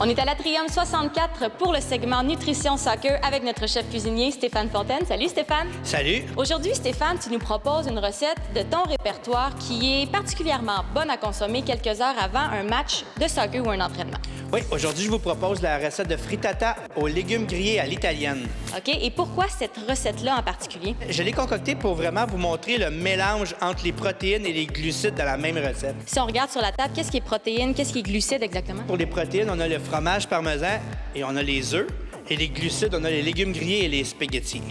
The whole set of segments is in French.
On est à l'Atrium 64 pour le segment Nutrition Soccer avec notre chef cuisinier Stéphane Fontaine. Salut Stéphane! Salut! Aujourd'hui, Stéphane, tu nous proposes une recette de ton répertoire qui est particulièrement bonne à consommer quelques heures avant un match de soccer ou un entraînement. Oui, aujourd'hui, je vous propose la recette de frittata aux légumes grillés à l'italienne. OK, et pourquoi cette recette-là en particulier? Je l'ai concoctée pour vraiment vous montrer le mélange entre les protéines et les glucides dans la même recette. Si on regarde sur la table, qu'est-ce qui est protéines, qu'est-ce qui est glucides exactement? Pour les protéines, on a le fromage parmesan et on a les œufs. Et les glucides, on a les légumes grillés et les spaghettis.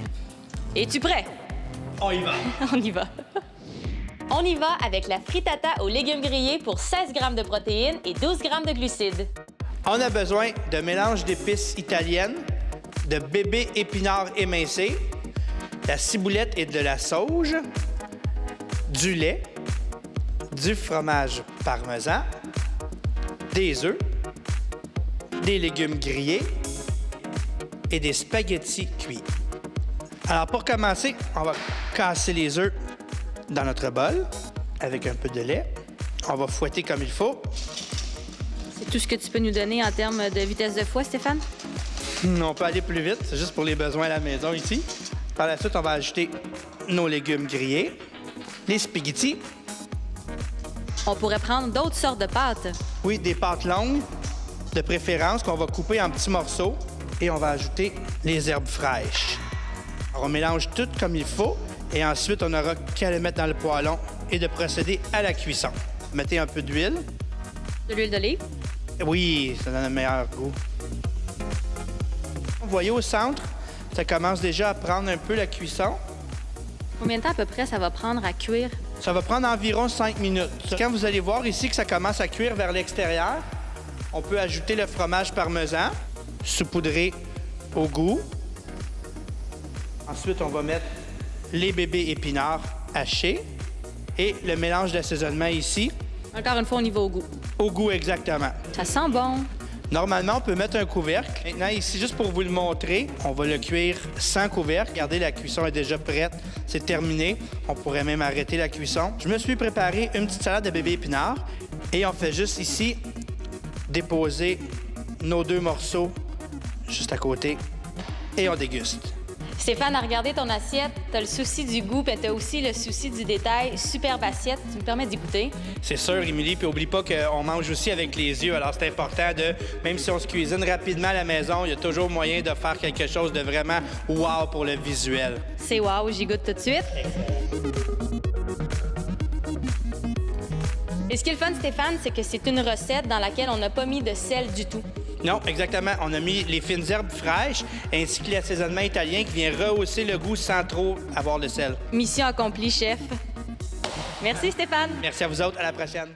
Es-tu prêt? On y va! On y va. On y va avec la frittata aux légumes grillés pour 16 g de protéines et 12 g de glucides. On a besoin de mélange d'épices italiennes, de bébé épinards émincés, de la ciboulette et de la sauge, du lait, du fromage parmesan, des œufs, des légumes grillés et des spaghettis cuits. Alors, pour commencer, on va casser les œufs dans notre bol avec un peu de lait. On va fouetter comme il faut. C'est tout ce que tu peux nous donner en termes de vitesse de fouet, Stéphane? On peut aller plus vite, c'est juste pour les besoins à la maison ici. Par la suite, on va ajouter nos légumes grillés, les spaghettis. On pourrait prendre d'autres sortes de pâtes. Oui, des pâtes longues, de préférence, qu'on va couper en petits morceaux. Et on va ajouter les herbes fraîches. Alors, on mélange tout comme il faut. Et ensuite, on n'aura qu'à le mettre dans le poêlon et de procéder à la cuisson. Mettez un peu d'huile. De l'huile d'olive. Oui, ça donne un meilleur goût. Vous voyez au centre, ça commence déjà à prendre un peu la cuisson. Combien de temps à peu près ça va prendre à cuire? Ça va prendre environ 5 minutes. Quand vous allez voir ici que ça commence à cuire vers l'extérieur, on peut ajouter le fromage parmesan, saupoudré au goût. Ensuite, on va mettre les bébés épinards hachés et le mélange d'assaisonnement ici. Encore une fois, on y va au goût. Au goût, exactement. Ça sent bon. Normalement, on peut mettre un couvercle. Maintenant, ici, juste pour vous le montrer, on va le cuire sans couvercle. Regardez, la cuisson est déjà prête. C'est terminé. On pourrait même arrêter la cuisson. Je me suis préparé une petite salade de bébé épinards et on fait juste ici déposer nos 2 morceaux juste à côté et on déguste. Stéphane, à regarder ton assiette, t'as le souci du goût, puis t'as aussi le souci du détail. Superbe assiette. Tu me permets d'y goûter? C'est sûr, Émilie, puis oublie pas qu'on mange aussi avec les yeux. Alors, c'est important de, même si on se cuisine rapidement à la maison, il y a toujours moyen de faire quelque chose de vraiment wow pour le visuel. C'est wow, j'y goûte tout de suite. Et ce qui est le fun, Stéphane, c'est que c'est une recette dans laquelle on n'a pas mis de sel du tout. Non, exactement. On a mis les fines herbes fraîches ainsi que l'assaisonnement italien qui vient rehausser le goût sans trop avoir de sel. Mission accomplie, chef. Merci, Stéphane. Merci à vous autres. À la prochaine.